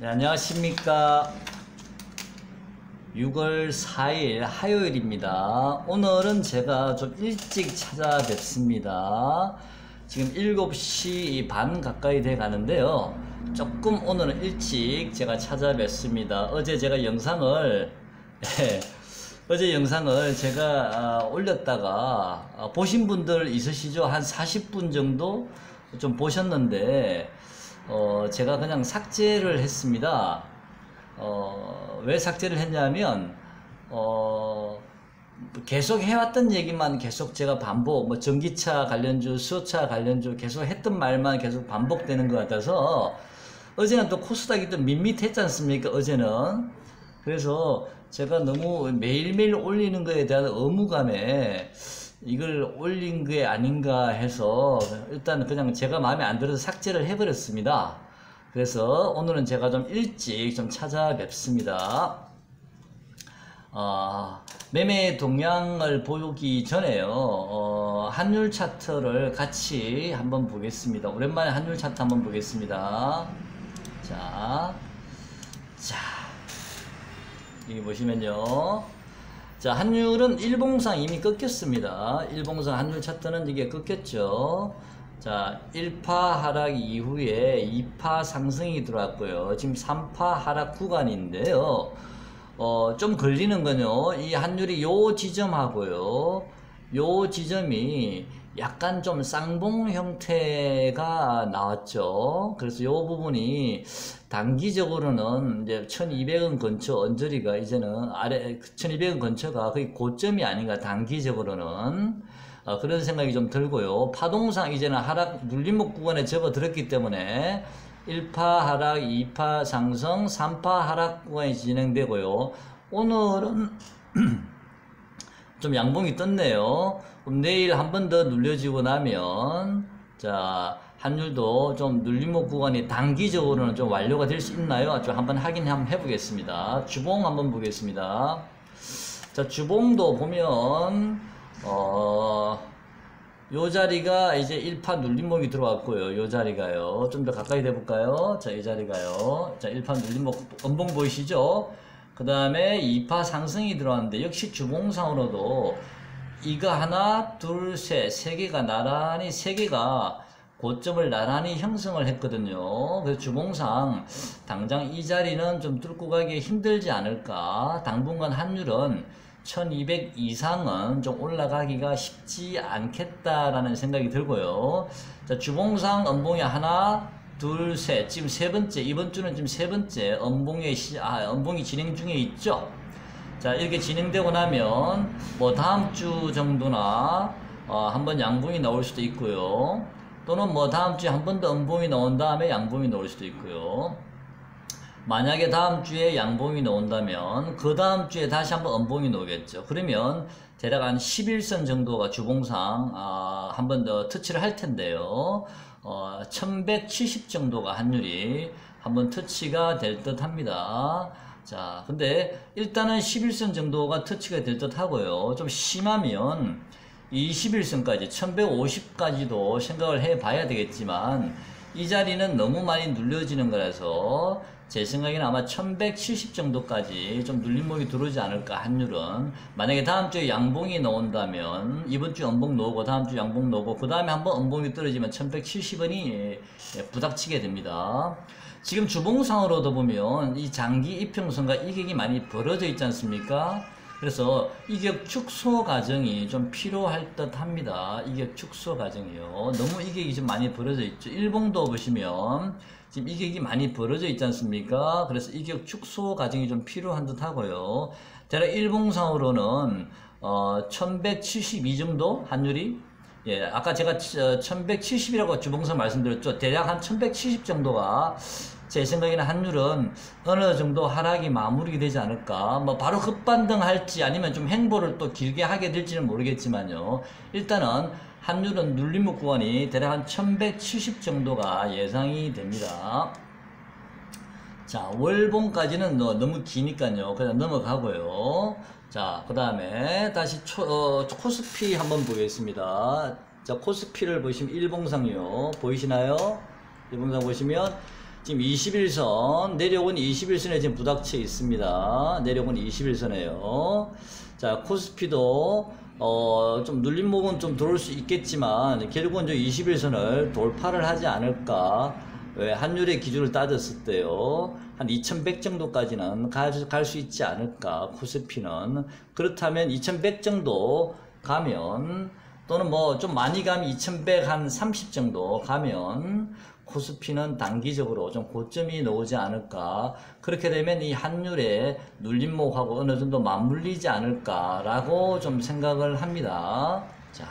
네, 안녕하십니까. 6월 4일 화요일입니다. 오늘은 제가 좀 일찍 찾아뵙습니다. 지금 7시 반 가까이 돼 가는데요. 조금 오늘은 일찍 제가 찾아뵙습니다. 어제 제가 영상을 제가 올렸다가 보신 분들 있으시죠? 한 40분 정도 좀 보셨는데 제가 그냥 삭제를 했습니다. 왜 삭제를 했냐면 계속 해왔던 얘기만 계속 제가 반복, 뭐 전기차 관련주, 수소차 관련주 계속 했던 말만 계속 반복되는 것 같아서, 어제는 또 코스닥이 또 밋밋했지 않습니까? 어제는. 그래서 제가 너무 매일매일 올리는 거에 대한 의무감에 이걸 올린 게 아닌가 해서 일단 그냥 제가 마음에 안 들어서 삭제를 해버렸습니다. 그래서 오늘은 제가 좀 일찍 좀 찾아뵙습니다. 매매 동향을 보기 전에요. 환율 차트를 같이 한번 보겠습니다. 오랜만에 환율 차트 한번 보겠습니다. 자, 여기 보시면요. 자, 환율은 일봉상 이미 꺾였습니다. 일봉상 환율 차트는 이게 꺾였죠. 자, 1파 하락 이후에 2파 상승이 들어왔고요. 지금 3파 하락 구간인데요. 좀 걸리는 건요. 이 환율이 요 지점하고요. 요 지점이 약간 좀 쌍봉 형태가 나왔죠. 그래서 요 부분이 단기적으로는 이제 1200원 근처 언저리가 이제는 1200원 근처가 거의 고점이 아닌가, 단기적으로는. 그런 생각이 좀 들고요. 파동상 이제는 하락 눌림목 구간에 접어들었기 때문에 1파 하락, 2파 상승, 3파 하락 구간이 진행되고요. 오늘은 좀 양봉이 떴네요. 그럼 내일 한 번 더 눌려지고 나면, 자, 환율도 좀 눌림목 구간이 단기적으로는 좀 완료가 될 수 있나요? 좀 한번 확인 한번 해보겠습니다. 주봉 한번 보겠습니다. 자, 주봉도 보면 요 자리가 이제 1파 눌림목이 들어왔고요. 요 자리가요. 좀 더 가까이 대볼까요? 자, 이 자리가요. 자, 1파 눌림목, 음봉 보이시죠? 그 다음에 2파 상승이 들어왔는데, 역시 주봉상으로도 이거 하나, 둘, 셋, 세 개가 나란히, 세 개가 고점을 나란히 형성을 했거든요. 그래서 주봉상 당장 이 자리는 좀 뚫고 가기 힘들지 않을까. 당분간 환율은 1200 이상은 좀 올라가기가 쉽지 않겠다라는 생각이 들고요. 자, 주봉상 음봉이 하나, 둘, 셋, 지금 세 번째, 이번 주는 지금 세 번째 음봉이 진행 중에 있죠. 자, 이렇게 진행되고 나면 뭐 다음 주 정도나 한번 양봉이 나올 수도 있고요. 또는 뭐 다음 주에 한 번 더 음봉이 나온 다음에 양봉이 나올 수도 있고요. 만약에 다음 주에 양봉이 나온다면 그 다음 주에 다시 한번 음봉이 나오겠죠. 그러면 대략 한 11선 정도가 주봉상 한 번 더 터치를 할 텐데요. 1170 정도가 환율이 한번 터치가 될 듯 합니다. 자, 근데 일단은 11선 정도가 터치가 될 듯 하고요. 좀 심하면 21선까지 1150까지도 생각을 해 봐야 되겠지만, 이 자리는 너무 많이 눌려지는 거라서 제 생각에는 아마 1170 정도까지 좀 눌림목이 들어오지 않을까. 환율은 만약에 다음 주에 양봉이 나온다면, 이번 주 음봉 나오고 다음 주 양봉 나오고 그 다음에 한번 음봉이 떨어지면 1170원이 부닥치게 됩니다. 지금 주봉상으로도 보면 이 장기 이평선과 이격이 많이 벌어져 있지 않습니까? 그래서 이격 축소 과정이 좀 필요할 듯 합니다. 이격 축소 과정이요. 너무 이격이 좀 많이 벌어져 있죠. 일봉도 보시면 지금 이격이 많이 벌어져 있지 않습니까? 그래서 이격 축소 과정이 좀 필요한 듯 하고요. 대략 일봉상으로는 1172 정도 환율이, 예, 아까 제가 1170이라고 주봉상 말씀드렸죠. 대략 한 1170 정도가 제 생각에는 환율은 어느 정도 하락이 마무리되지 않을까. 뭐 바로 급반등 할지 아니면 좀 행보를 또 길게 하게 될지는 모르겠지만요. 일단은 환율은 눌림목 구간이 대략 한 1170 정도가 예상이 됩니다. 자, 월봉까지는 너무 기니까요. 그냥 넘어가고요. 자, 그 다음에 다시 코스피 한번 보겠습니다. 자, 코스피를 보시면 일봉상이요. 보이시나요? 일봉상 보시면 지금 21선, 내려온 21선에 지금 부닥쳐 있습니다. 내려온 21선에요. 자, 코스피도 좀 눌림목은 좀 들어올 수 있겠지만 결국은 저 21선을 돌파를 하지 않을까. 왜 환율의 기준을 따졌을 때요, 한 2100 정도까지는 갈 수 있지 않을까, 코스피는. 그렇다면 2100 정도 가면, 또는 뭐 좀 많이 가면 2100 한 30 정도 가면 코스피는 단기적으로 좀 고점이 나오지 않을까. 그렇게 되면 이 환율의 눌림목하고 어느 정도 맞물리지 않을까라고 좀 생각을 합니다. 자,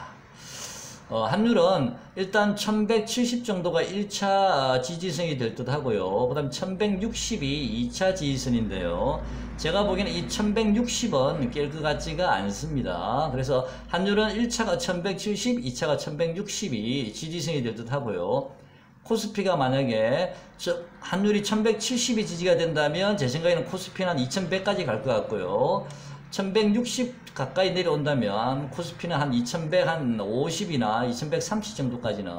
환율은 일단 1170 정도가 1차 지지선이 될 듯 하고요. 그 다음 1160이 2차 지지선인데요. 제가 보기에는 이 1160은 깰 것 같지가 않습니다. 그래서 환율은 1차가 1170, 2차가 1160이 지지선이 될 듯 하고요. 코스피가 만약에 환율이 1170이 지지가 된다면 제 생각에는 코스피는 한 2100까지 갈 것 같고요. 1160 가까이 내려온다면 코스피는 한 2150이나 2130 정도까지는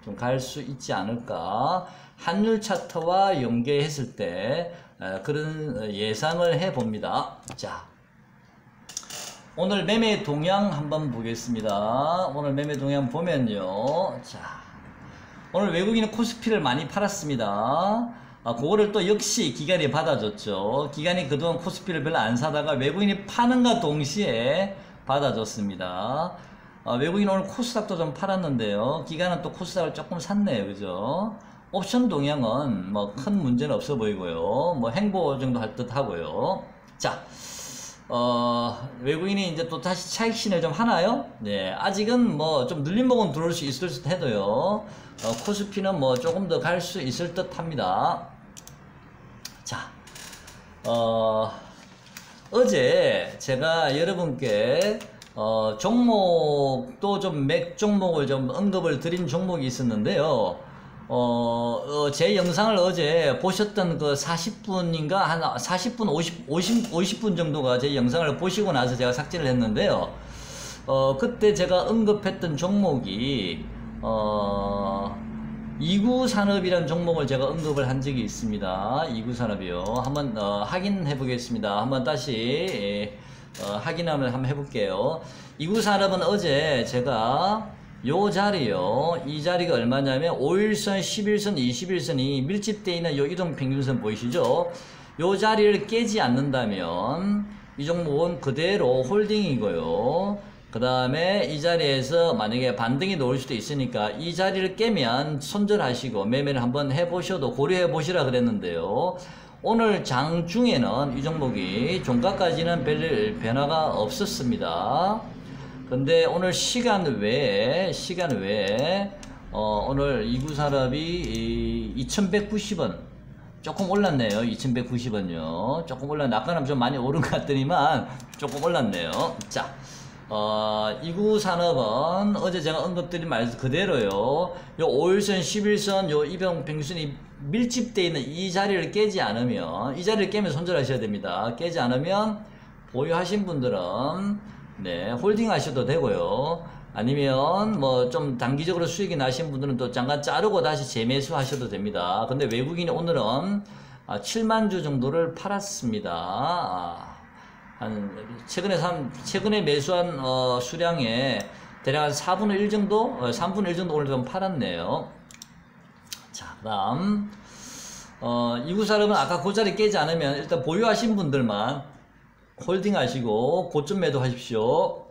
좀 갈 수 있지 않을까. 환율 차트와 연계했을 때 그런 예상을 해봅니다. 자, 오늘 매매 동향 한번 보겠습니다. 오늘 매매 동향 보면요. 자, 오늘 외국인은 코스피를 많이 팔았습니다. 그거를 또 역시 기관이 받아줬죠. 기관이 그동안 코스피를 별로 안 사다가 외국인이 파는가 동시에 받아줬습니다. 외국인 오늘 코스닥도 좀 팔았는데요. 기관은 또 코스닥을 조금 샀네요. 그죠? 옵션 동향은 뭐 큰 문제는 없어 보이고요. 뭐 행보 정도 할 듯 하고요. 자, 외국인이 이제 또 다시 차익 신을 좀 하나요? 네, 아직은 뭐 좀 눌림목은 들어올 수 있을 듯 해도요. 코스피는 뭐 조금 더 갈 수 있을 듯 합니다. 자, 어제 제가 여러분께 종목도 좀 맥 종목을 좀 언급을 드린 종목이 있었는데요. 제 영상을 어제 보셨던 그 40분인가 한 40분 50분 정도가 제 영상을 보시고 나서 제가 삭제를 했는데요. 그때 제가 언급했던 종목이 이구산업이라는 종목을 제가 언급을 한 적이 있습니다. 이구산업이요. 한번 확인해 보겠습니다. 한번 다시 확인을 한번 해볼게요. 이구산업은 어제 제가 요 자리요, 이 자리가 얼마냐면 5일선, 11선, 21선이 밀집되어 있는 요 이동평균선 보이시죠? 요 자리를 깨지 않는다면 이 종목은 그대로 홀딩이고요. 그 다음에 이 자리에서 만약에 반등이 나올 수도 있으니까 이 자리를 깨면 손절하시고 매매를 한번 해보셔도 고려해 보시라 그랬는데요. 오늘 장 중에는 이 종목이 종가까지는 별 변화가 없었습니다. 근데 오늘 시간 외에 오늘 이구산업이 2190원 조금 올랐네요. 2190원요. 조금 올랐네. 아까는 좀 많이 오른 것 같더니만 조금 올랐네요. 자, 이구산업은 어제 제가 언급드린 말 그대로요. 요 5일선, 11선, 요 이동평균선이 밀집되어 있는 이 자리를 깨지 않으면, 이 자리를 깨면 손절하셔야 됩니다. 깨지 않으면 보유하신 분들은 네, 홀딩 하셔도 되고요. 아니면 뭐 좀 단기적으로 수익이 나신 분들은 또 잠깐 자르고 다시 재매수 하셔도 됩니다. 근데 외국인이 오늘은 7만 주 정도를 팔았습니다. 최근에 매수한 수량의 대략 한 4분의 1 정도, 3분의 1 정도 오늘 좀 팔았네요. 자, 그다음 이구산업은 아까 그 자리 깨지 않으면 일단 보유하신 분들만 홀딩 하시고 고점 매도 하십시오.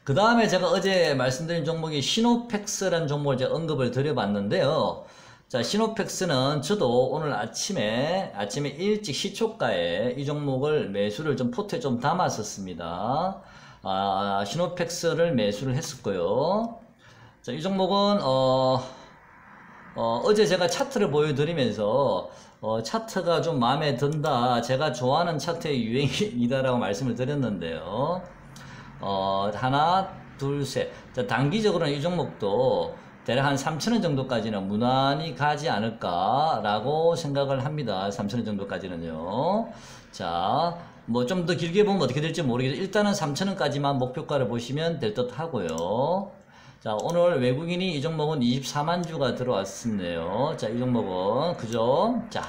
그 다음에 제가 어제 말씀드린 종목이 시노펙스라는 종목을 제가 언급을 드려봤는데요. 자, 시노펙스는 저도 오늘 아침에 일찍 시초가에 이 종목을 매수를 좀 포트에 좀 담았었습니다. 시노펙스를 매수를 했었고요. 자, 이 종목은 어제 제가 차트를 보여드리면서 차트가 좀 마음에 든다, 제가 좋아하는 차트의 유행이다라고 말씀을 드렸는데요. 하나, 둘, 셋. 자, 단기적으로는 이 종목도 대략 한 3,000원 정도까지는 무난히 가지 않을까라고 생각을 합니다. 3,000원 정도까지는요. 자, 뭐 좀 더 길게 보면 어떻게 될지 모르겠어요. 일단은 3,000원까지만 목표가를 보시면 될 듯 하고요. 자, 오늘 외국인이 이 종목은 24만 주가 들어왔었네요. 자, 이 종목은 그죠? 자,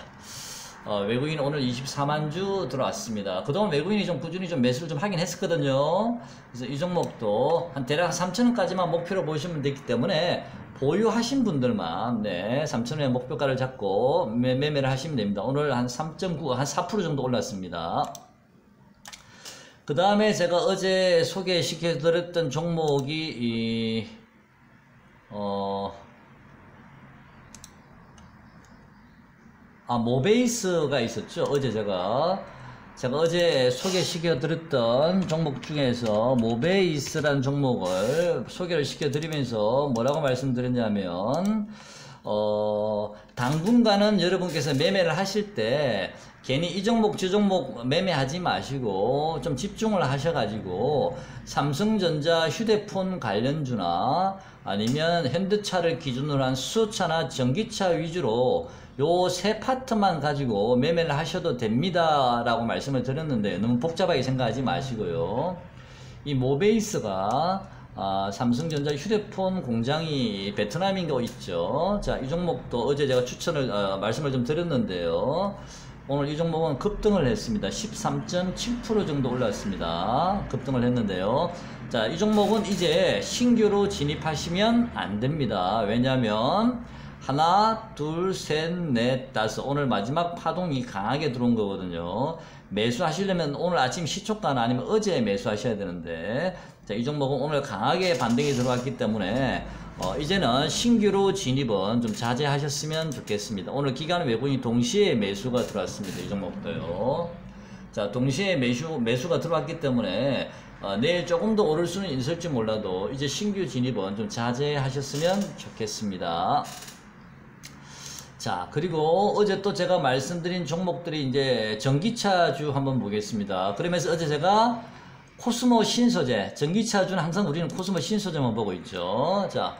외국인 오늘 24만 주 들어왔습니다. 그동안 외국인이 좀 꾸준히 좀 매수를 좀 하긴 했었거든요. 그래서 이 종목도 한 대략 3,000원까지만 목표로 보시면 되기 때문에 보유하신 분들만 3,000원의 목표가를 잡고 매매를 하시면 됩니다. 오늘 한 3.9, 한 4% 정도 올랐습니다. 그 다음에 제가 어제 소개시켜 드렸던 종목이 모베이스가 있었죠. 어제 제가 어제 소개시켜 드렸던 종목 중에서 모베이스라는 종목을 소개를 시켜 드리면서 뭐라고 말씀드렸냐면 당분간은 여러분께서 매매를 하실 때 괜히 이 종목 저 종목 매매하지 마시고 좀 집중을 하셔가지고 삼성전자 휴대폰 관련주나 아니면 현대차를 기준으로 한 수소차나 전기차 위주로 요 세 파트만 가지고 매매를 하셔도 됩니다 라고 말씀을 드렸는데 너무 복잡하게 생각하지 마시고요. 이 모베이스가 삼성전자 휴대폰 공장이 베트남인 거 있죠. 자, 이 종목도 어제 제가 말씀을 좀 드렸는데요. 오늘 이 종목은 급등을 했습니다. 13.7% 정도 올랐습니다. 급등을 했는데요. 자, 이 종목은 이제 신규로 진입하시면 안 됩니다. 왜냐하면 하나, 둘, 셋, 넷, 다섯. 오늘 마지막 파동이 강하게 들어온 거거든요. 매수하시려면 오늘 아침 시초가나 아니면 어제 매수하셔야 되는데, 자, 이 종목은 오늘 강하게 반등이 들어왔기 때문에, 이제는 신규로 진입은 좀 자제하셨으면 좋겠습니다. 오늘 기관 외국인이 동시에 매수가 들어왔습니다. 이 종목도요. 자, 동시에 매수가 들어왔기 때문에, 내일 조금 더 오를 수는 있을지 몰라도, 이제 신규 진입은 좀 자제하셨으면 좋겠습니다. 자, 그리고 어제 또 제가 말씀드린 종목들이 이제 전기차주 한번 보겠습니다. 그러면서 어제 제가 코스모 신소재, 전기차주는 항상 우리는 코스모 신소재만 보고 있죠. 자,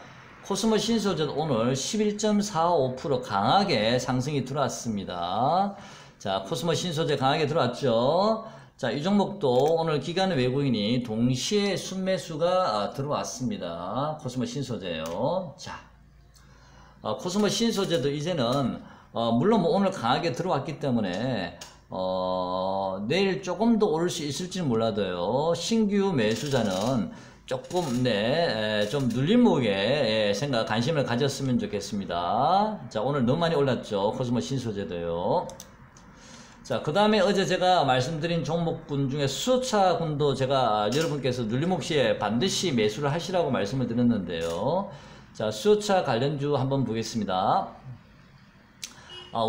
코스모 신소재도 오늘 11.45% 강하게 상승이 들어왔습니다. 자, 코스모 신소재 강하게 들어왔죠. 자, 이 종목도 오늘 기관 외국인이 동시에 순매수가 들어왔습니다. 코스모 신소재요. 자. 코스모 신소재도 이제는 물론 뭐 오늘 강하게 들어왔기 때문에 내일 조금 더 오를 수 있을지는 몰라도요. 신규 매수자는 조금 좀 눌림목에 관심을 가졌으면 좋겠습니다. 자, 오늘 너무 많이 올랐죠. 코스모 신소재도요. 자, 그 다음에 어제 제가 말씀드린 종목군 중에 수소차군도 제가 여러분께서 눌림목 시에 반드시 매수를 하시라고 말씀을 드렸는데요. 자, 수소차 관련주 한번 보겠습니다.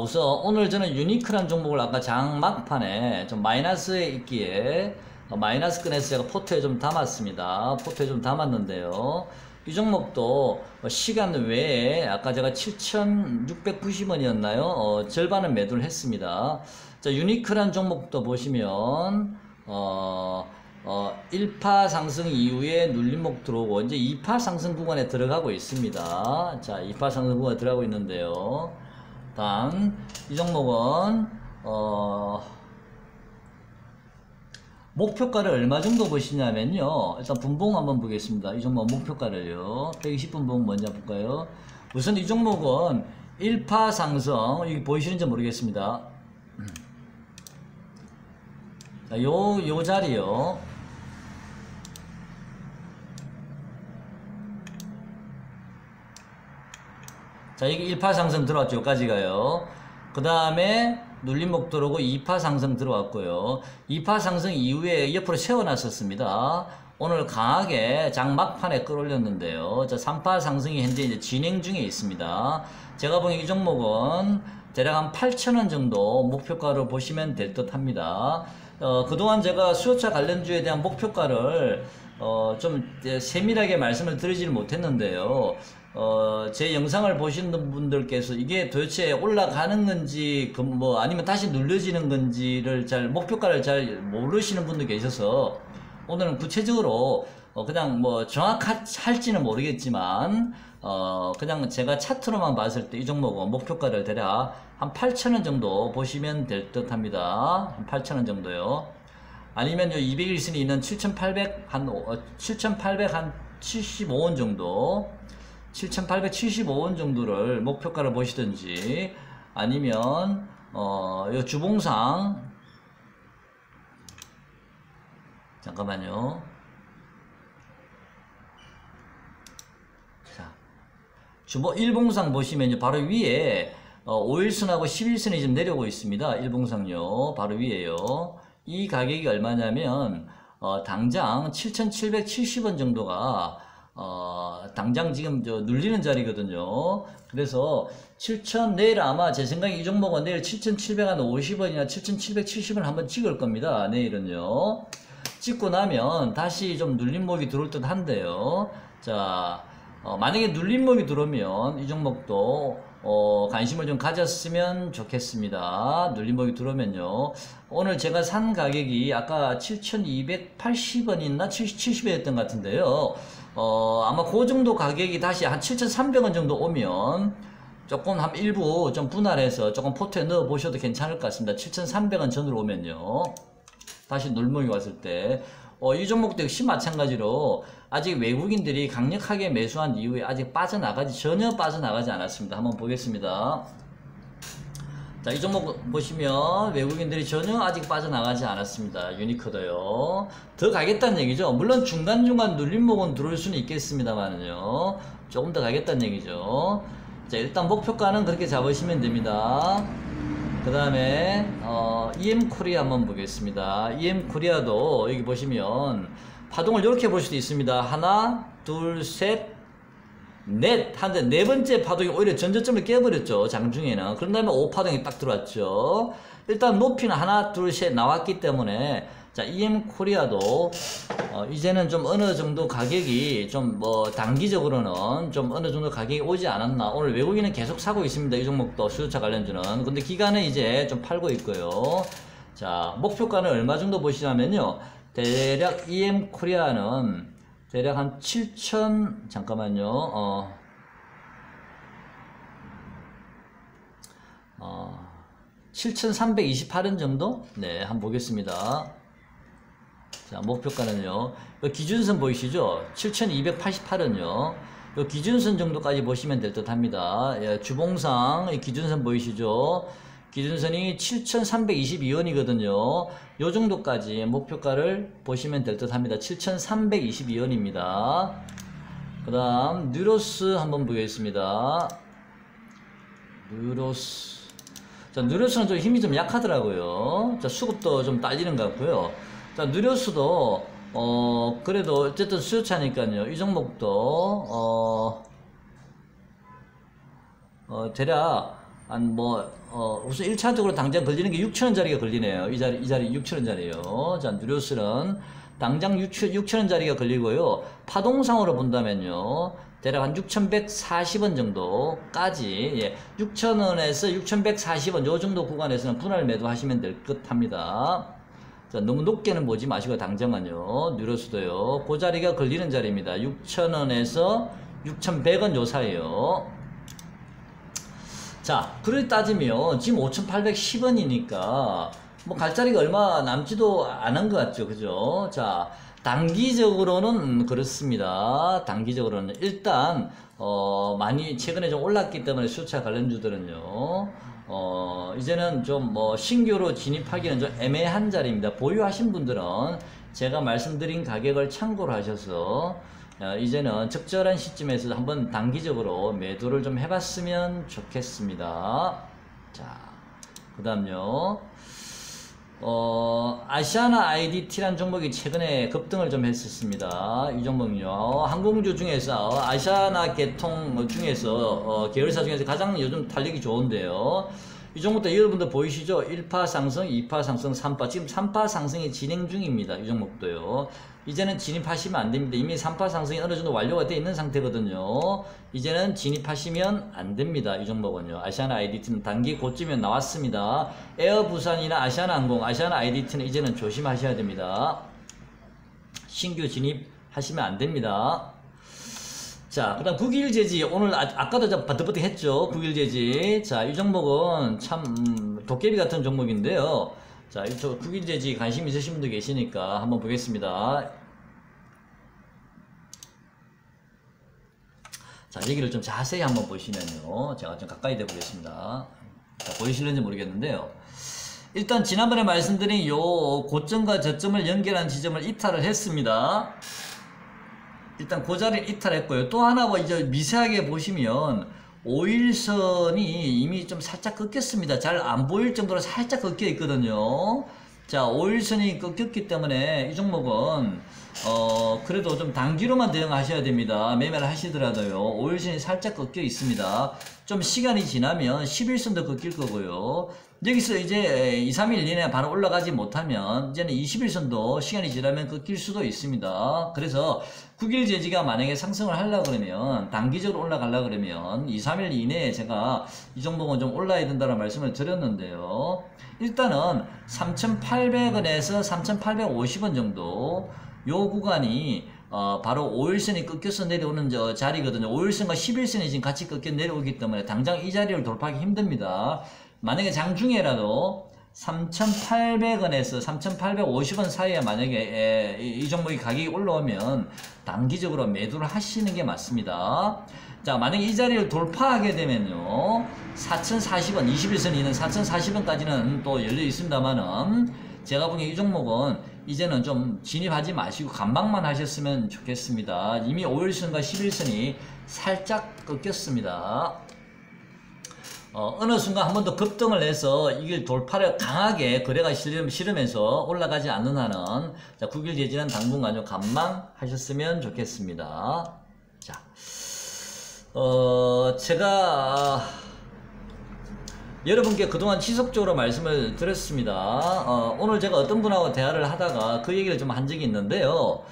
우선 오늘 저는 유니크란 종목을 아까 장 막판에 좀 마이너스에 있기에 마이너스권에서 제가 포트에 좀 담았습니다. 포트에 좀 담았는데요. 이 종목도 시간 외에 아까 제가 7,690원이었나요? 절반은 매도를 했습니다. 자, 유니크란 종목도 보시면 1파 상승 이후에 눌림목 들어오고 이제 2파 상승 구간에 들어가고 있습니다. 자, 2파 상승 구간에 들어가고 있는데요. 단 이 종목은 목표가를 얼마 정도 보시냐면요. 일단 분봉 한번 보겠습니다. 이 종목 목표가를요. 120분봉 먼저 볼까요? 우선 이 종목은 1파 상승, 여기 보이시는지 모르겠습니다. 자, 요 자리요. 자, 이게 1파 상승 들어왔죠. 여기까지가요. 그 다음에 눌림목 들어오고 2파 상승 들어왔고요. 2파 상승 이후에 옆으로 세워놨었습니다. 오늘 강하게 장 막판에 끌어올렸는데요. 자, 3파 상승이 현재 이제 진행 중에 있습니다. 제가 보기엔 이 종목은 대략 한 8,000원 정도 목표가로 보시면 될 듯 합니다. 그동안 제가 수요차 관련주에 대한 목표가를 좀 세밀하게 말씀을 드리지를 못했는데요. 제 영상을 보시는 분들께서 이게 도대체 올라가는 건지, 아니면 다시 눌려지는 건지를 목표가를 잘 모르시는 분들 계셔서 오늘은 구체적으로 그냥 정확할지는 모르겠지만, 그냥 제가 차트로만 봤을 때 이 종목은 목표가를 대략 한 8,000원 정도 보시면 될 듯 합니다. 한 8,000원 정도요. 아니면 요 200일선이 있는 7,800 한 7,875원 정도, 7,875원 정도를 목표가를 보시든지, 아니면 요 주봉상, 잠깐만요. 자, 일봉상 보시면 바로 위에 5일선하고 11선이 지금 내려오고 있습니다. 일봉상요. 바로 위에요. 이 가격이 얼마냐면 당장 7,770원 정도가 당장 지금 눌리는 자리거든요. 그래서 7,000 내일 아마 제 생각에 이 종목은 내일 7,750원이나 7,770원 한번 찍을 겁니다. 내일은요. 찍고 나면 다시 좀 눌림목이 들어올 듯 한데요. 자, 만약에 눌림목이 들어오면 이 종목도 관심을 좀 가졌으면 좋겠습니다. 눌림목이 들어오면요. 오늘 제가 산 가격이 아까 7,280원이나 70원이었던 것 같은데요. 아마 그 정도 가격이 다시 한 7,300원 정도 오면 조금 한 일부 좀 분할해서 조금 포트에 넣어 보셔도 괜찮을 것 같습니다. 7,300원 전으로 오면요. 다시 눌림목이 왔을 때 이 종목도 역시 마찬가지로 아직 외국인들이 강력하게 매수한 이후에 아직 전혀 빠져나가지 않았습니다. 한번 보겠습니다. 자, 이 종목 보시면 외국인들이 전혀 아직 빠져나가지 않았습니다. 유니크도요. 더 가겠다는 얘기죠. 물론 중간중간 눌림목은 들어올 수는 있겠습니다만요. 조금 더 가겠다는 얘기죠. 자, 일단 목표가는 그렇게 잡으시면 됩니다. 그 다음에 EM코리아 한번 보겠습니다. EM코리아도 여기 보시면 파동을 이렇게 볼 수도 있습니다. 하나, 둘, 셋, 넷. 한데 네 번째 파동이 오히려 전저점을 깨버렸죠. 장중에는. 그런 다음에 5파동이 딱 들어왔죠. 일단 높이는 하나, 둘, 셋 나왔기 때문에 자, EM코리아도 이제는 좀 어느 정도 가격이 좀 단기적으로는 좀 어느 정도 가격이 오지 않았나. 오늘 외국인은 계속 사고 있습니다. 이 종목도 수요차 관련주는. 근데 기간은 이제 좀 팔고 있고요. 자, 목표가는 얼마 정도 보시냐면요. 대략 EM코리아는 대략 한 7,000, 잠깐만요. 7,328원 정도? 네, 한번 보겠습니다. 자, 목표가는요. 기준선 보이시죠? 7,288원요. 요 기준선 정도까지 보시면 될 듯 합니다. 예, 주봉상 기준선 보이시죠? 기준선이 7,322원이거든요. 요 정도까지 목표가를 보시면 될 듯 합니다. 7,322원입니다. 그 다음, 뉴로스 한번 보겠습니다. 뉴로스. 자, 뉴로스는 좀 힘이 좀 약하더라고요. 자, 수급도 좀 딸리는 것 같고요. 자, 뉴로스도, 그래도 어쨌든 수요차니까요. 이 종목도, 대략, 우선 1차적으로 당장 걸리는 게 6,000원짜리가 걸리네요. 이 자리 6,000원짜리예요. 자, 뉴로스는 당장 6,000원짜리가 걸리고요. 파동상으로 본다면요. 대략 한 6,140원 정도까지, 예, 6,000원에서 6,140원 요 정도 구간에서는 분할 매도하시면 될 듯 합니다. 자, 너무 높게는 보지 마시고 당장은요. 뉴로스도요. 그 자리가 걸리는 자리입니다. 6,000원에서 6,100원 요 사이에요. 자, 그렇게 따지면 지금 5,810원이니까 뭐 갈 자리가 얼마 남지도 않은 것 같죠. 그죠? 자, 단기적으로는 그렇습니다. 단기적으로는 일단 많이 최근에 좀 올랐기 때문에 수요차 관련주들은요. 이제는 좀 신규로 진입하기는 좀 애매한 자리입니다. 보유하신 분들은 제가 말씀드린 가격을 참고로 하셔서 이제는 적절한 시점에서 한번 단기적으로 매도를 좀 해봤으면 좋겠습니다. 자, 그 다음요. 아시아나 IDT라는 종목이 최근에 급등을 좀 했었습니다. 이 종목은요. 항공주 중에서 아시아나 계통 중에서 계열사 중에서 가장 요즘 달리기 좋은데요. 이 종목도 여러분들 보이시죠? 1파 상승, 2파 상승, 3파. 지금 3파 상승이 진행 중입니다. 이 종목도요. 이제는 진입하시면 안 됩니다. 이미 3파 상승이 어느 정도 완료가 되어 있는 상태거든요. 이제는 진입하시면 안 됩니다. 이 종목은요. 아시아나 IDT는 단기 고점에 나왔습니다. 에어부산이나 아시아나항공, 아시아나 IDT는 이제는 조심하셔야 됩니다. 신규 진입하시면 안 됩니다. 자, 그 다음 국일제지. 오늘 아까도 좀 버뜩버뜩 했죠. 국일제지. 자, 이 종목은 참 도깨비 같은 종목인데요. 자, 저 국일제지 관심 있으신 분도 계시니까 한번 보겠습니다. 자, 여기를 좀 자세히 한번 보시면요. 제가 좀 가까이 대 보겠습니다. 자, 보이실는지 모르겠는데요. 일단 지난번에 말씀드린 요 고점과 저점을 연결한 지점을 이탈을 했습니다. 일단 그 자리를 이탈했고요. 또 하나 뭐 이제 미세하게 보시면 5일선이 이미 좀 살짝 꺾였습니다. 잘 안 보일 정도로 살짝 꺾여 있거든요. 자, 5일선이 꺾였기 때문에 이 종목은 그래도 좀 단기로만 대응하셔야 됩니다. 매매를 하시더라도요. 5일선이 살짝 꺾여 있습니다. 좀 시간이 지나면 11선도 꺾일 거고요. 여기서 이제 2, 3일 이내에 바로 올라가지 못하면 이제는 21선도 시간이 지나면 꺾일 수도 있습니다. 그래서 9일 제지가 만약에 상승을 하려고 그러면 단기적으로 올라가려고 그러면 2, 3일 이내에 제가 이 종목은 좀 올라야 된다는 말씀을 드렸는데요. 일단은 3,800원에서 3,850원 정도 요 구간이 바로 5일선이 꺾여서 내려오는 자리거든요. 5일선과 11선이 지금 같이 꺾여 내려오기 때문에 당장 이 자리를 돌파하기 힘듭니다. 만약에 장중에라도 3,800원에서 3,850원 사이에 만약에 이 종목이 가격이 올라오면 단기적으로 매도를 하시는 게 맞습니다. 자, 만약에 이 자리를 돌파하게 되면요, 4,040원, 21선이 있는 4,040원까지는 또 열려 있습니다만은 제가 보기에 이 종목은 이제는 좀 진입하지 마시고 관망만 하셨으면 좋겠습니다. 이미 5일선과 11선이 살짝 꺾였습니다. 어느 순간 한 번 더 급등을 해서 이길 돌파를 강하게 거래가 싫으면서 올라가지 않는 한은 자, 9일 제지는 당분간 좀 관망하셨으면 좋겠습니다. 자, 제가 여러분께 그동안 지속적으로 말씀을 드렸습니다. 오늘 제가 어떤 분하고 대화를 하다가 그 얘기를 좀 한 적이 있는데요.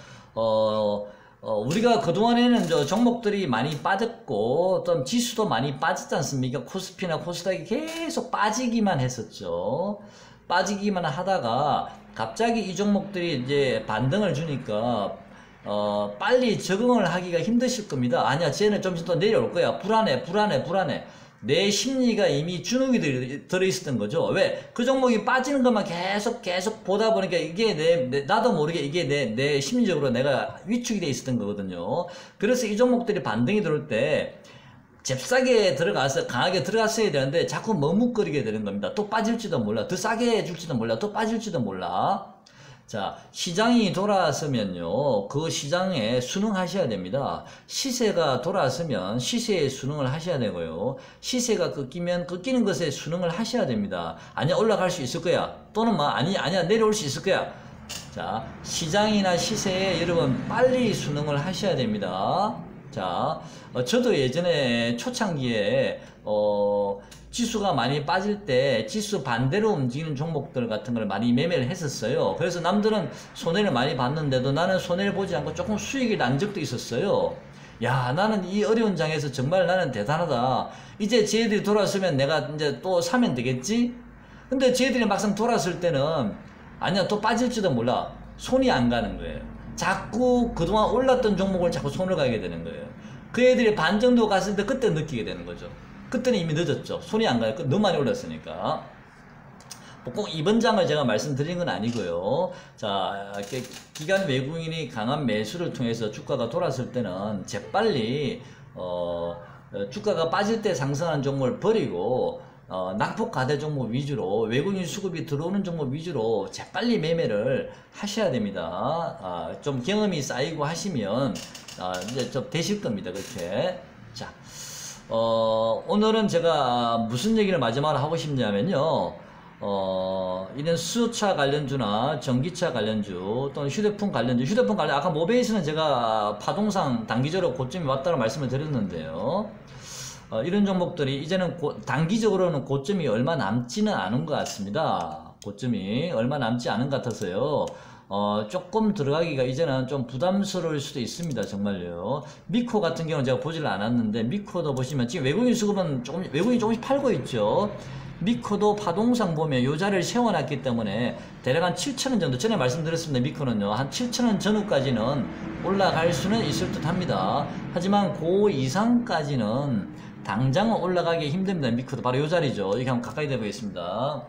우리가 그동안에는 종목들이 많이 빠졌고 어떤 지수도 많이 빠졌지 않습니까? 코스피나 코스닥이 계속 빠지기만 했었죠. 빠지기만 하다가 갑자기 이 종목들이 이제 반등을 주니까 빨리 적응을 하기가 힘드실 겁니다. 아니야, 쟤는 좀 더 내려올 거야. 불안해. 내 심리가 이미 주눅이 들어있었던 거죠. 왜? 그 종목이 빠지는 것만 계속 보다 보니까 이게 나도 모르게 이게 내 심리적으로 내가 위축이 돼 있었던 거거든요. 그래서 이 종목들이 반등이 들어올 때 잽싸게 들어가서 강하게 들어갔어야 되는데 자꾸 머뭇거리게 되는 겁니다. 또 빠질지도 몰라. 더 싸게 해줄지도 몰라. 또 빠질지도 몰라. 자, 시장이 돌아서면요, 그 시장에 순응하셔야 됩니다. 시세가 돌아서면 시세에 순응을 하셔야 되고요. 시세가 꺾이면 꺾이는 것에 순응을 하셔야 됩니다. 아니야, 올라갈 수 있을 거야. 또는 뭐, 아니야, 내려올 수 있을 거야. 자, 시장이나 시세에 여러분 빨리 순응을 하셔야 됩니다. 자, 저도 예전에 초창기에, 지수가 많이 빠질 때 지수 반대로 움직이는 종목들 같은 걸 많이 매매를 했었어요. 그래서 남들은 손해를 많이 봤는데도 나는 손해를 보지 않고 조금 수익이 난 적도 있었어요. 야, 나는 이 어려운 장에서 정말 나는 대단하다. 이제 쟤들이 돌아서면 내가 이제 또 사면 되겠지? 근데 쟤들이 막상 돌아설 때는 아니야, 또 빠질지도 몰라. 손이 안 가는 거예요. 자꾸 그동안 올랐던 종목을 자꾸 손을 가게 되는 거예요. 그 애들이 반 정도 갔을 때 그때 느끼게 되는 거죠. 그때는 이미 늦었죠. 손이 안 가요. 너무 많이 올랐으니까. 꼭 이번 장을 제가 말씀드린 건 아니고요. 자, 기관 외국인이 강한 매수를 통해서 주가가 돌았을 때는 재빨리 주가가 빠질 때 상승하는 종목을 버리고 낙폭 과대 종목 위주로 외국인 수급이 들어오는 종목 위주로 재빨리 매매를 하셔야 됩니다. 좀 경험이 쌓이고 하시면 이제 좀 되실 겁니다. 그렇게. 자. 오늘은 제가 무슨 얘기를 마지막으로 하고 싶냐면요. 이런 수소차 관련주나 전기차 관련주 또는 휴대폰 관련주, 아까 모베이스는 제가 파동상 단기적으로 고점이 왔다고 말씀을 드렸는데요. 이런 종목들이 이제는 단기적으로는 고점이 얼마 남지는 않은 것 같습니다. 고점이 얼마 남지 않은 것 같아서요. 조금 들어가기가 이제는 좀 부담스러울 수도 있습니다. 정말요. 미코 같은 경우는 제가 보지를 않았는데, 미코도 보시면 지금 외국인 수급은 외국인이 조금씩 팔고 있죠. 미코도 파동상 보면 요 자리를 세워놨기 때문에 대략 한 7,000원 정도, 전에 말씀드렸습니다. 미코는요, 한 7,000원 전후까지는 올라갈 수는 있을 듯 합니다. 하지만 그 이상까지는 당장은 올라가기 힘듭니다. 미코도 바로 요 자리죠. 이렇게 한번 가까이 대보겠습니다.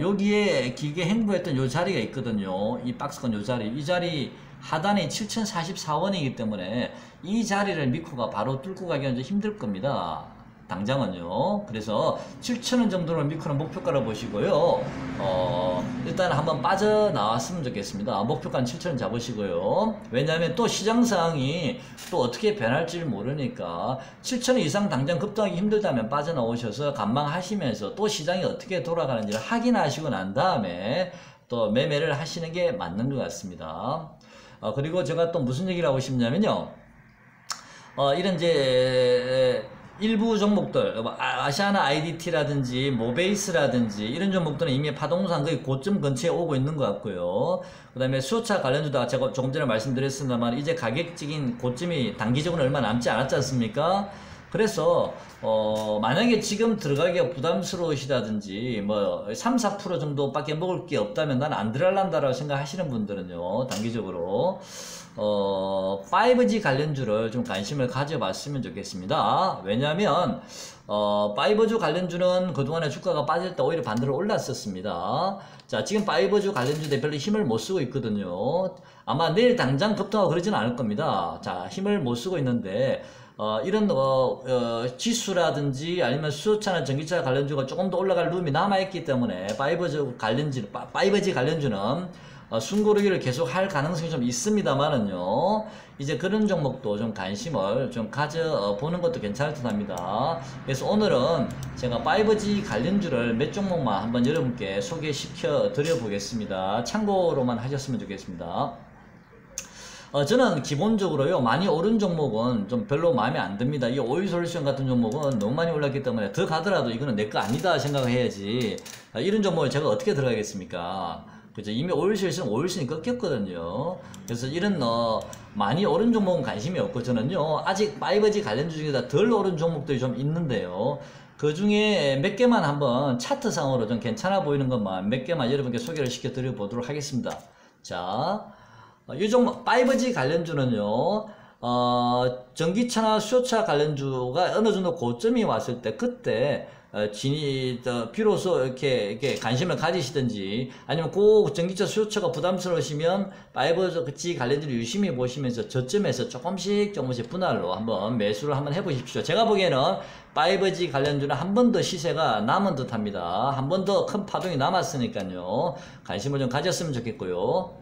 여기에 길게 행보했던 요 자리가 있거든요. 이 박스권 요 자리. 이 자리 하단이 7044원이기 때문에 이 자리를 미코가 바로 뚫고 가기는 좀 힘들 겁니다. 당장은요. 그래서 7,000원 정도는 미코는 목표가로 보시고요. 일단 한번 빠져나왔으면 좋겠습니다. 목표가는 7,000원 잡으시고요. 왜냐하면 또 시장 상황이 또 어떻게 변할지를 모르니까 7,000원 이상 당장 급등하기 힘들다면 빠져나오셔서 관망하시면서 또 시장이 어떻게 돌아가는지를 확인하시고 난 다음에 또 매매를 하시는 게 맞는 것 같습니다. 그리고 제가 또 무슨 얘기를 하고 싶냐면요. 이런 이제 일부 종목들, 아시아나 IDT라든지 모베이스라든지 이런 종목들은 이미 파동상 거의 고점 근처에 오고 있는 것 같고요. 그 다음에 수요차 관련주도 제가 조금 전에 말씀드렸습니다만 이제 가격적인 고점이 단기적으로 얼마 남지 않았지 않습니까? 그래서 만약에 지금 들어가기가 부담스러우시다든지 뭐 3, 4% 정도밖에 먹을 게 없다면 난 안 들어갈란다라고 생각하시는 분들은요, 단기적으로 5G 관련주를 좀 관심을 가져봤으면 좋겠습니다. 왜냐하면 5G 관련주는 그동안에 주가가 빠질 때 오히려 반대로 올랐었습니다. 자, 지금 5G 관련주들 별로 힘을 못 쓰고 있거든요. 아마 내일 당장 급등하고 그러지는 않을 겁니다. 자, 힘을 못 쓰고 있는데 이런 지수라든지 아니면 수소차나 전기차 관련주가 조금 더 올라갈 룸이 남아있기 때문에 5G 관련주는 숨고르기를 계속 할 가능성이 좀 있습니다만은요, 이제 그런 종목도 좀 관심을 좀 가져보는 것도 괜찮을 듯 합니다. 그래서 오늘은 제가 5G 관련주를 몇 종목만 한번 여러분께 소개시켜 드려 보겠습니다. 참고로만 하셨으면 좋겠습니다. 저는 기본적으로요, 많이 오른 종목은 좀 별로 마음에 안 듭니다. 이 오일솔루션 같은 종목은 너무 많이 올랐기 때문에 더 가더라도 이거는 내 거 아니다 생각을 해야지, 이런 종목을 제가 어떻게 들어가겠습니까? 그죠? 이미 오일솔루션이 꺾였거든요. 그래서 이런 많이 오른 종목은 관심이 없고, 저는요 아직 5G 관련주 중에 덜 오른 종목들이 좀 있는데요, 그 중에 몇 개만 한번 차트상으로 좀 괜찮아 보이는 것만 몇 개만 여러분께 소개를 시켜 드려 보도록 하겠습니다. 자, 이 종목 5G 관련주는요, 전기차나 수요차 관련주가 어느 정도 고점이 왔을 때 그때 비로소 이렇게 관심을 가지시든지, 아니면 그 전기차 수요차가 부담스러우시면 5G 관련주를 유심히 보시면서 저점에서 조금씩 분할로 한번 매수를 한번 해보십시오. 제가 보기에는 5G 관련주는 한 번 더 시세가 남은 듯 합니다. 한 번 더 큰 파동이 남았으니까요, 관심을 좀 가졌으면 좋겠고요.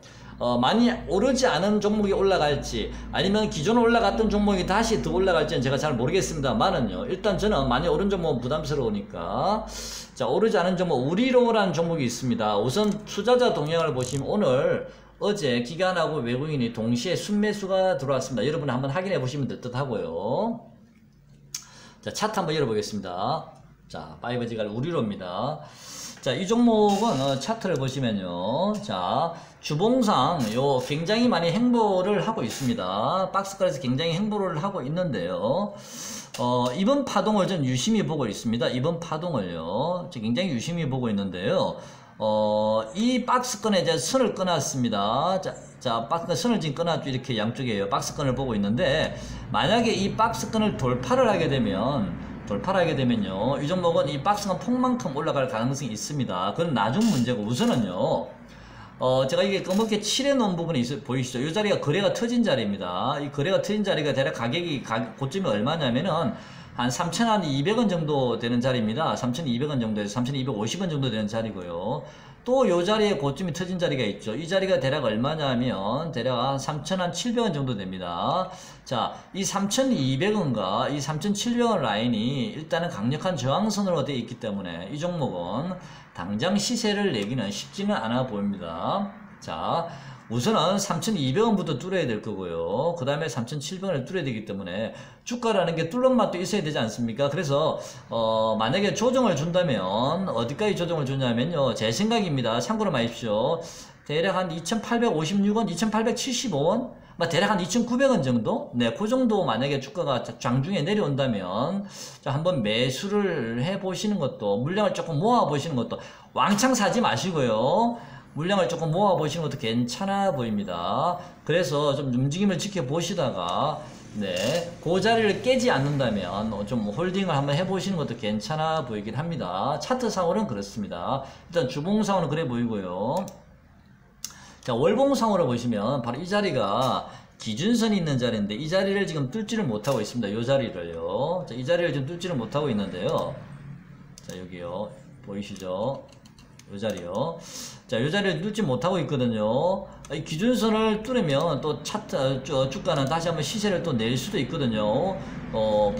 많이 오르지 않은 종목이 올라갈지 아니면 기존에 올라갔던 종목이 다시 더 올라갈지는 제가 잘 모르겠습니다만은요, 일단 저는 많이 오른 종목은 부담스러우니까, 자, 오르지 않은 종목 우리로라는 종목이 있습니다. 우선 투자자 동향을 보시면 어제 기관하고 외국인이 동시에 순매수가 들어왔습니다. 여러분 한번 확인해 보시면 될 듯 하고요. 자, 차트 한번 열어보겠습니다. 자, 5G가 우리로입니다. 자, 이 종목은 차트를 보시면요, 자, 주봉상 굉장히 많이 행보를 하고 있습니다. 박스권에서 굉장히 행보를 하고 있는데요, 이번 파동을 좀 유심히 보고 있습니다. 이번 파동을요, 굉장히 유심히 보고 있는데요, 이 박스권에 이제 선을 끊었습니다. 자, 박스권 선을 지금 끊었죠. 이렇게 양쪽에요. 박스권을 보고 있는데, 만약에 이 박스권을 돌파를 하게 되면요, 이 종목은 이 박스권 폭만큼 올라갈 가능성이 있습니다. 그건 나중 문제고, 우선은요, 제가 이게 검게 칠해 놓은 부분이 보이시죠? 이 자리가 거래가 터진 자리입니다. 이 거래가 터진 자리가 대략 고점이 얼마냐면은 한 3,200원 정도 되는 자리입니다. 3,200원 정도에서 3,250원 정도 되는 자리고요. 또 이 자리에 고점이 터진 자리가 있죠. 이 자리가 대략 얼마냐면 대략 한 3,700원 정도 됩니다. 자, 이 3,200원과 이 3,700원 라인이 일단은 강력한 저항선으로 되어 있기 때문에 이 종목은 당장 시세를 내기는 쉽지는 않아 보입니다. 자, 우선은 3,200원부터 뚫어야 될 거고요. 그 다음에 3,700원을 뚫어야 되기 때문에 주가라는 게 뚫는 맛도 있어야 되지 않습니까? 그래서 만약에 조정을 준다면 어디까지 조정을 주냐면요, 제 생각입니다. 참고로 마십시오. 대략 한 2,856원, 2,875원, 대략 한 2,900원 정도? 네, 그 정도 만약에 주가가 장중에 내려온다면, 자, 한번 매수를 해보시는 것도, 물량을 조금 모아보시는 것도, 왕창 사지 마시고요, 물량을 조금 모아보시는 것도 괜찮아 보입니다. 그래서 좀 움직임을 지켜보시다가, 네, 그 자리를 깨지 않는다면 좀 홀딩을 한번 해보시는 것도 괜찮아 보이긴 합니다. 차트상으로는 그렇습니다. 일단 주봉상으로는 그래 보이고요. 자, 월봉상으로 보시면 바로 이 자리가 기준선이 있는 자리인데 이 자리를 지금 뚫지를 못하고 있습니다. 이 자리를요. 자, 이 자리를 지금 뚫지를 못하고 있는데요. 자, 여기요. 보이시죠? 이 자리요. 자, 이 자리를 뚫지 못하고 있거든요. 이 기준선을 뚫으면 또 차트, 주가는 다시 한번 시세를 또 낼 수도 있거든요.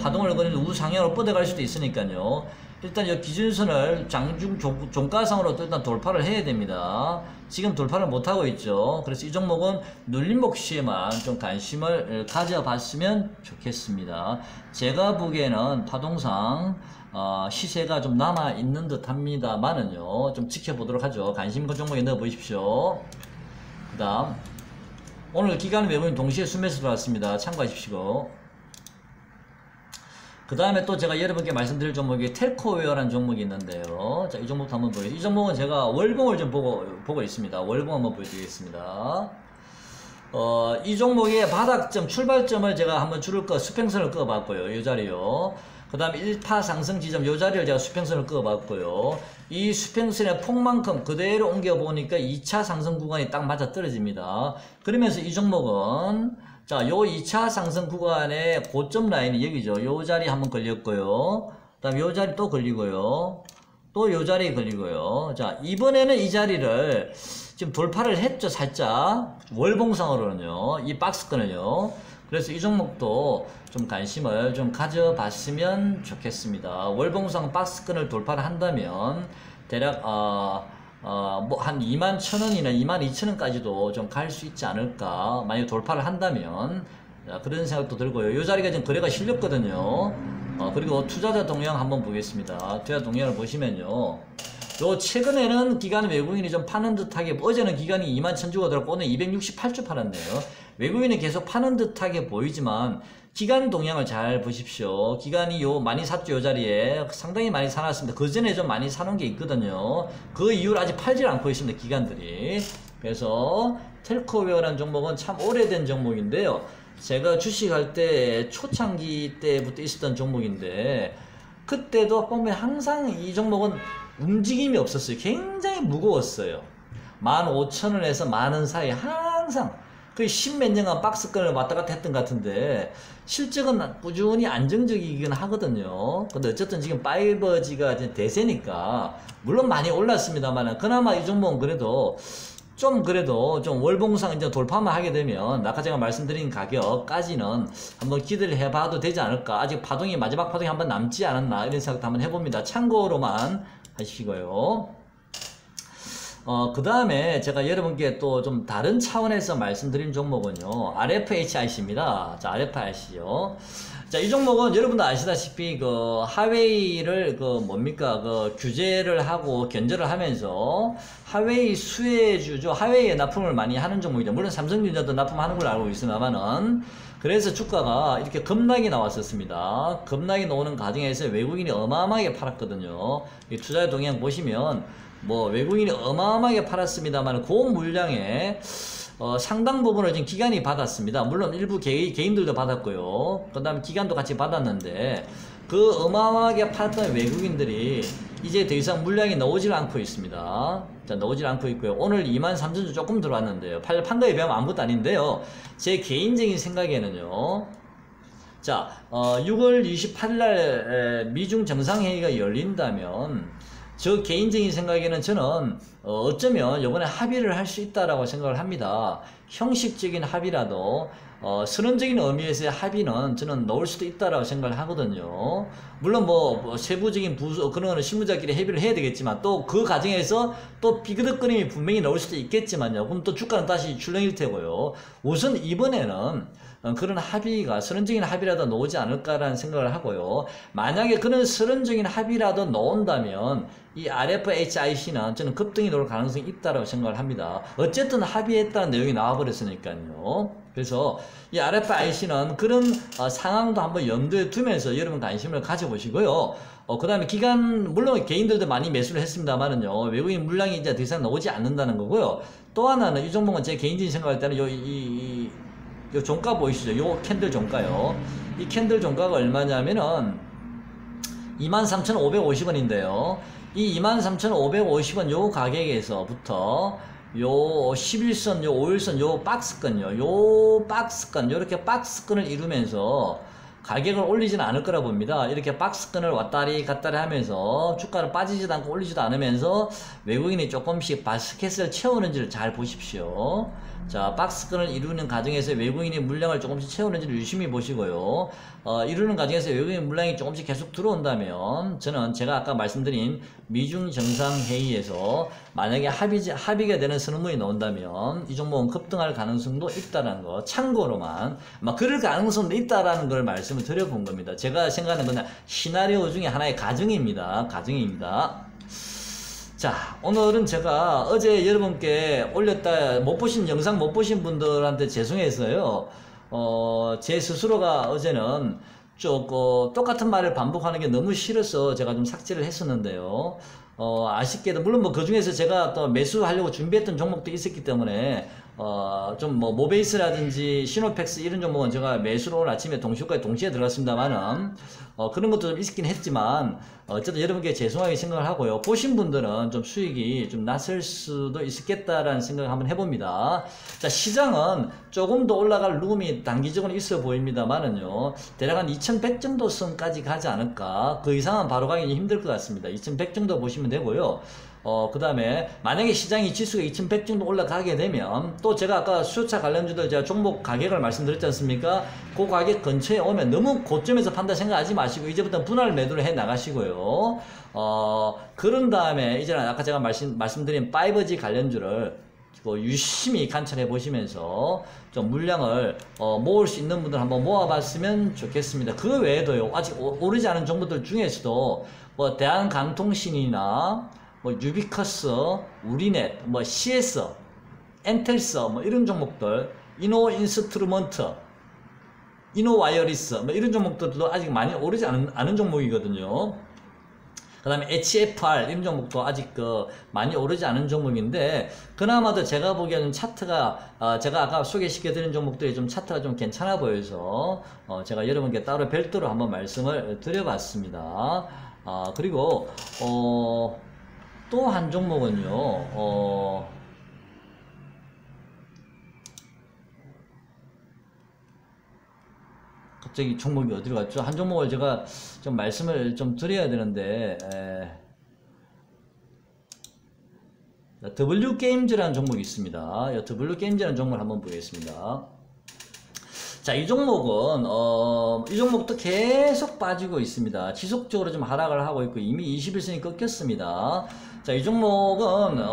파동을 거는 우상향으로 뻗어갈 수도 있으니까요. 일단 이 기준선을 장중 종가상으로 일단 돌파를 해야 됩니다. 지금 돌파를 못하고 있죠. 그래서 이 종목은 눌림목 시에만 좀 관심을 가져봤으면 좋겠습니다. 제가 보기에는 파동상 시세가 좀 남아있는 듯 합니다만은요. 좀 지켜보도록 하죠. 관심 그 종목에 넣어 보십시오. 그 다음 오늘 기관 외국인 동시에 순매수 들어왔습니다. 참고하십시오. 그 다음에 또 제가 여러분께 말씀드릴 종목이 텔코웨어라는 종목이 있는데요. 자, 이 종목도 한번 보여드리겠습니다. 이 종목은 제가 월봉을 좀 보고 있습니다. 월봉 한번 보여드리겠습니다. 이 종목의 바닥점, 출발점을 제가 한번 수평선을 그어봤고요. 이 자리요. 그 다음에 1파 상승 지점 이 자리를 제가 수평선을 그어봤고요. 이 수평선의 폭만큼 그대로 옮겨보니까 2차 상승 구간이 딱 맞아 떨어집니다. 그러면서 이 종목은 자, 요 2차 상승 구간의 고점 라인이 여기죠. 요 자리 한번 걸렸고요. 그 다음에 요 자리 또 걸리고요. 또 요 자리에 걸리고요. 자, 이번에는 이 자리를 지금 돌파를 했죠. 살짝. 월봉상으로는요. 이 박스권을요. 그래서 이 종목도 좀 관심을 좀 가져봤으면 좋겠습니다. 월봉상 박스권을 돌파를 한다면 대략 뭐 한 21,000원이나 22,000원까지도 좀 갈 수 있지 않을까. 만약 돌파를 한다면 그런 생각도 들고요. 이 자리가 지금 거래가 실렸거든요. 그리고 투자자 동향 한번 보겠습니다. 투자 동향을 보시면요. 요 최근에는 기관 외국인이 좀 파는 듯하게, 어제는 기관이 21,000 주고 들었고 오늘 268주 팔았네요. 외국인이 계속 파는 듯하게 보이지만 기간 동향을 잘 보십시오. 기간이 많이 샀죠. 요 자리에 상당히 많이 사놨습니다. 그 전에 좀 많이 사놓은 게 있거든요. 그 이후로 아직 팔질 않고 있습니다. 기간들이. 그래서 텔코웨어라는 종목은 참 오래된 종목인데요. 제가 주식할 때 초창기 때부터 있었던 종목인데 그때도 보면 항상 이 종목은 움직임이 없었어요. 굉장히 무거웠어요. 15,000원에서 10,000원 사이 항상 그 십몇 년간 박스권을 왔다 갔다 했던 것 같은데 실적은 꾸준히 안정적이긴 하거든요. 근데 어쨌든 지금 파이버지가 대세니까 물론 많이 올랐습니다만 그나마 이 종목은 그래도 좀 월봉상 이제 돌파만 하게 되면 아까 제가 말씀드린 가격까지는 한번 기대를 해봐도 되지 않을까. 아직 마지막 파동이 한번 남지 않았나 이런 생각도 한번 해봅니다. 참고로만 하시고요. 그 다음에 제가 여러분께 또 좀 다른 차원에서 말씀드린 종목은요, RFHIC입니다. 자, RFHIC요. 자, 이 종목은 여러분도 아시다시피 하웨이를 규제를 하고 견제를 하면서 하웨이 수혜주죠. 하웨이에 납품을 많이 하는 종목이죠. 물론 삼성전자도 납품하는 걸로 알고 있습니다만은. 그래서 주가가 이렇게 급락이 나왔었습니다. 급락이 나오는 과정에서 외국인이 어마어마하게 팔았거든요. 이 투자의 동향 보시면 외국인이 어마어마하게 팔았습니다만 그 물량에 상당 부분을 지금 기관이 받았습니다. 물론 일부 개인들도 받았고요. 그 다음에 기관도 같이 받았는데 그 어마어마하게 팔았던 외국인들이 이제 더 이상 물량이 나오질 않고 있습니다. 자, 나오질 않고 있고요. 오늘 23,000주 조금 들어왔는데요. 판 거에 비하면 아무것도 아닌데요. 제 개인적인 생각에는요. 자, 6월 28일 미중 정상회의가 열린다면 저 개인적인 생각에는 저는 어쩌면 이번에 합의를 할 수 있다라고 생각을 합니다. 형식적인 합의라도 선언적인 의미에서의 합의는 저는 나올 수도 있다라고 생각을 하거든요. 물론 세부적인 그런 거는 실무자끼리 협의를 해야 되겠지만 또 그 과정에서 또 비그덕거림이 분명히 나올 수도 있겠지만요. 그럼 또 주가는 다시 출렁일 테고요. 우선 이번에는 그런 합의가 선언적인 합의라도 나오지 않을까라는 생각을 하고요. 만약에 그런 선언적인 합의라도 나온다면 이 RFHIC는 저는 급등이 나올 가능성이 있다고 생각을 합니다. 어쨌든 합의했다는 내용이 나와버렸으니까요. 그래서 이 RFIC는 그런 상황도 한번 염두에 두면서 여러분 관심을 가져보시고요. 그 다음에 물론 개인들도 많이 매수를 했습니다만은요. 외국인 물량이 이제 더 이상 나오지 않는다는 거고요. 또 하나는 이 종목은 제 개인적인 생각할 때는 요 종가 보이시죠? 요 캔들 종가요. 이 캔들 종가가 얼마냐면은 23,550원인데요. 이 23,550원 요 가격에서부터 요 11선, 요 5일선, 요 박스권요. 요 박스권, 요렇게 박스권을 이루면서 가격을 올리지는 않을 거라 봅니다. 이렇게 박스권을 왔다리 갔다리 하면서 주가를 빠지지도 않고 올리지도 않으면서 외국인이 조금씩 바스켓을 채우는지를 잘 보십시오. 자, 박스권을 이루는 과정에서 외국인이 물량을 조금씩 채우는지를 유심히 보시고요. 이루는 과정에서 외국인 물량이 조금씩 계속 들어온다면 저는 제가 아까 말씀드린 미중 정상회의에서 만약에 합의가 되는 선언문이 나온다면 이 종목은 급등할 가능성도 있다는 거 참고로만 그럴 가능성도 있다라는 걸 말씀을 드려본 겁니다. 제가 생각하는 건 시나리오 중에 하나의 가정입니다. 자, 오늘은 제가 어제 여러분께 올렸다 영상 못 보신 분들한테 죄송해서요. 제 스스로가 어제는 똑같은 말을 반복하는 게 너무 싫어서 제가 좀 삭제를 했었는데요. 아쉽게도 물론 그 중에서 제가 또 매수하려고 준비했던 종목도 있었기 때문에 모베이스라든지 시노펙스 이런 종목은 제가 매수로 오늘 아침에 동시에 들어갔습니다만은 그런 것도 좀 있긴 했지만 어쨌든 여러분께 죄송하게 생각을 하고요. 보신 분들은 좀 수익이 좀 났을 수도 있겠다라는 생각을 한번 해봅니다. 자, 시장은 조금 더 올라갈 룸이 단기적으로 있어 보입니다만은요. 대략 한 2100 정도 선까지 가지 않을까. 그 이상은 바로 가기 힘들 것 같습니다. 2100 정도 보시면 되고요. 그 다음에 만약에 시장이 지수가 2100 정도 올라가게 되면 또 제가 아까 수요차 관련주들 제가 종목 가격을 말씀드렸지 않습니까? 그 가격 근처에 오면 너무 고점에서 판다 생각하지 마시고 이제부터 분할 매도를 해 나가시고요. 그런 다음에 이제는 아까 제가 말씀드린 5G 관련주를 유심히 관찰해 보시면서 좀 물량을 모을 수 있는 분들 한번 모아봤으면 좋겠습니다. 그 외에도요, 아직 오르지 않은 종목들 중에서도 대한강통신이나 유비커스, 우리넷, CS, 엔텔스 이런 종목들, 이노인스트루먼트, 이노와이어리스 이런 종목들도 아직 많이 오르지 않은 종목이거든요. 그 다음에 HFR 이런 종목도 아직 많이 오르지 않은 종목인데 그나마도 제가 보기에는 차트가 제가 아까 소개시켜드린 종목들이 좀 차트가 좀 괜찮아 보여서 제가 여러분께 따로 별도로 한번 말씀을 드려봤습니다. 그리고 또 한 종목은요. 갑자기 종목이 어디로 갔죠? 한 종목을 제가 좀 말씀을 좀 드려야 되는데 W게임즈라는 종목이 있습니다. W게임즈라는 종목을 한번 보겠습니다. 자, 이 종목은 이 종목도 계속 빠지고 있습니다. 지속적으로 좀 하락을 하고 있고 이미 21선이 꺾였습니다. 자, 이 종목은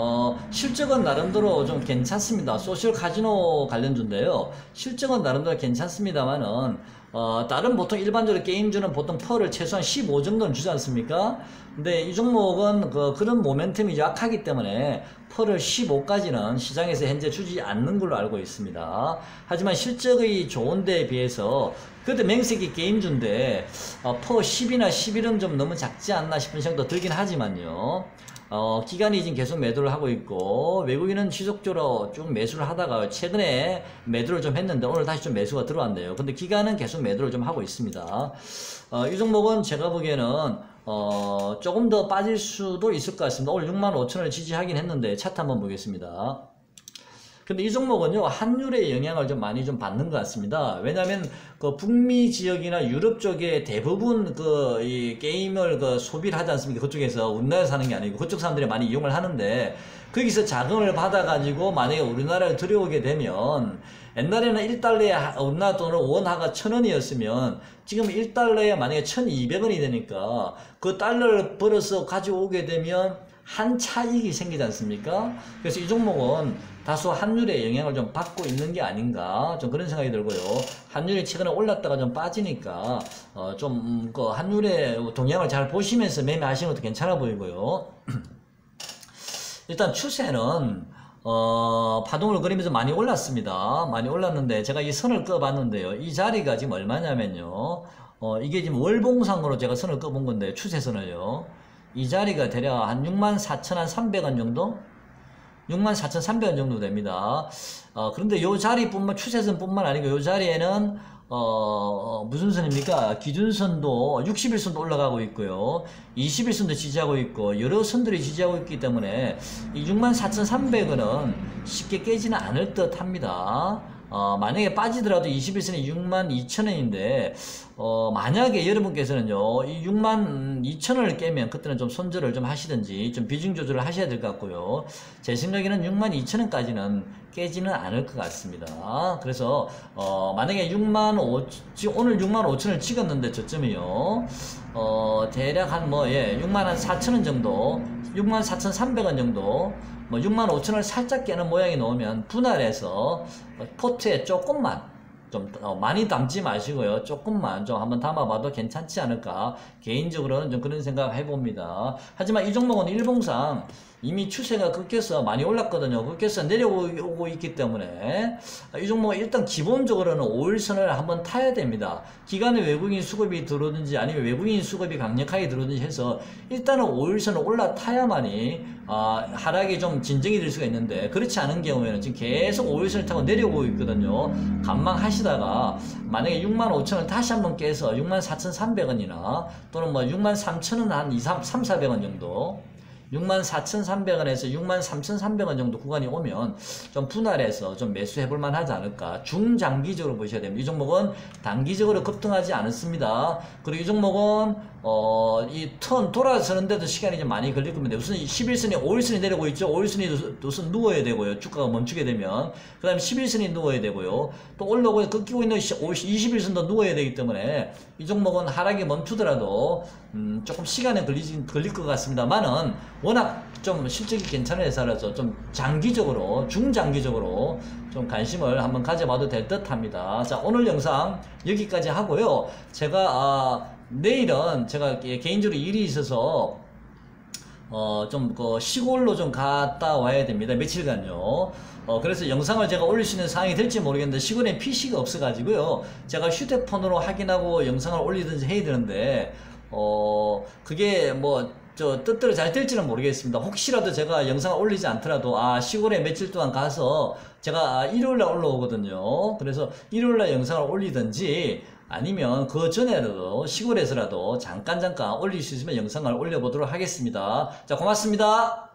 실적은 나름대로 좀 괜찮습니다. 소셜 카지노 관련주인데요. 실적은 나름대로 괜찮습니다만은 다른 보통 일반적으로 게임주는 보통 펄을 최소한 15 정도는 주지 않습니까? 근데 이 종목은 그런 모멘텀이 약하기 때문에 펄을 15까지는 시장에서 현재 주지 않는 걸로 알고 있습니다. 하지만 실적이 좋은 데에 비해서 그때 맹세기 게임주인데 펄 10이나 11은 좀 너무 작지 않나 싶은 생각도 들긴 하지만요. 기관이 지금 계속 매도를 하고 있고 외국인은 지속적으로 쭉 매수를 하다가 최근에 매도를 좀 했는데 오늘 다시 좀 매수가 들어왔네요. 근데 기관은 계속 매도를 좀 하고 있습니다. 이 종목은 제가 보기에는 조금 더 빠질 수도 있을 것 같습니다. 오늘 65,000원을 지지하긴 했는데 차트 한번 보겠습니다. 근데 이 종목은요, 환율의 영향을 좀 많이 좀 받는 것 같습니다. 왜냐하면 그 북미 지역이나 유럽 쪽에 대부분 이 게임을 소비를 하지 않습니까? 그쪽에서 우리나라에 사는 게 아니고 그쪽 사람들이 많이 이용을 하는데 거기서 자금을 받아가지고 만약에 우리나라에 들여오게 되면 옛날에는 1달러에 우리나라 돈으로 원화가 1,000원이었으면 지금 1달러에 만약에 1,200원이 되니까 그 달러를 벌어서 가져오게 되면 한 차익이 생기지 않습니까? 그래서 이 종목은 다소 환율의 영향을 좀 받고 있는 게 아닌가 좀 그런 생각이 들고요. 환율이 최근에 올랐다가 좀 빠지니까 좀 환율의 동향을 잘 보시면서 매매하시는 것도 괜찮아 보이고요. 일단 추세는 파동을 그리면서 많이 올랐습니다. 많이 올랐는데 제가 이 선을 꺼 봤는데요. 이 자리가 지금 얼마냐면요. 이게 지금 월봉상으로 제가 선을 꺼 본 건데 추세선을요. 이 자리가 대략 한 64,300원 정도? 64,300원 정도 됩니다. 그런데 요 자리뿐만, 추세선뿐만 아니고 요 자리에는 무슨 선입니까? 기준선도 60일선도 올라가고 있고요. 20일선도 지지하고 있고 여러 선들이 지지하고 있기 때문에 이 64,300원은 쉽게 깨지는 않을 듯 합니다. 만약에 빠지더라도 21선이 62,000원인데, 만약에 여러분께서는요, 이 62,000원을 깨면 그때는 좀 손절을 좀 하시든지 좀 비중 조절을 하셔야 될 것 같고요. 제 생각에는 62,000원까지는 깨지는 않을 것 같습니다. 그래서, 만약에 오늘 65,000원을 찍었는데 저점이요, 대략 한 64,000원 정도, 64,300원 정도, 65,000원을 살짝 깨는 모양이 나오면 분할해서 포트에 조금만 좀 많이 담지 마시고요. 조금만 좀 한번 담아봐도 괜찮지 않을까. 개인적으로는 좀 그런 생각 해봅니다. 하지만 이 종목은 일봉상 이미 추세가 급격해서 많이 올랐거든요. 급격해서 내려오고 있기 때문에 이 종목은 일단 기본적으로는 5일선을 한번 타야 됩니다. 기간에 외국인 수급이 들어오든지 아니면 외국인 수급이 강력하게 들어오든지 해서 일단은 5일선을 올라타야만이 하락이 좀 진정이 될 수가 있는데, 그렇지 않은 경우에는 지금 계속 5일선을 타고 내려오고 있거든요. 관망하시다가 만약에 65,000원을 다시 한번 깨서 64,300원이나 또는 63,000원 한 3,400원 정도, 64,300원에서 63,300원 정도 구간이 오면 좀 분할해서 좀 매수해볼 만하지 않을까. 중장기적으로 보셔야 됩니다. 이 종목은 단기적으로 급등하지 않습니다. 그리고 이 종목은 이 턴 돌아서는데도 시간이 좀 많이 걸릴 겁니다. 우선 11선이 5일선이 내려오고 있죠. 5일선이 우선 누워야 되고요. 주가가 멈추게 되면. 그 다음에 11선이 누워야 되고요. 또 올라오고 꺾이고 있는 21선도 누워야 되기 때문에 이 종목은 하락이 멈추더라도 조금 시간이 걸릴 것 같습니다만은 워낙 좀 실적이 괜찮은 회사라서 좀 장기적으로, 중장기적으로 좀 관심을 한번 가져봐도 될 듯 합니다. 자, 오늘 영상 여기까지 하고요. 제가 내일은 제가 개인적으로 일이 있어서 좀 시골로 좀 갔다 와야 됩니다. 며칠간요. 그래서 영상을 제가 올릴 수 있는 상황이 될지 모르겠는데 시골에 PC가 없어가지고요. 제가 휴대폰으로 확인하고 영상을 올리든지 해야 되는데 그게 뜻대로 잘 될지는 모르겠습니다. 혹시라도 제가 영상을 올리지 않더라도 시골에 며칠 동안 가서 제가 일요일날 올라오거든요. 그래서 일요일날 영상을 올리든지 아니면 그 전에라도 시골에서라도 잠깐 올릴 수 있으면 영상을 올려보도록 하겠습니다. 자, 고맙습니다.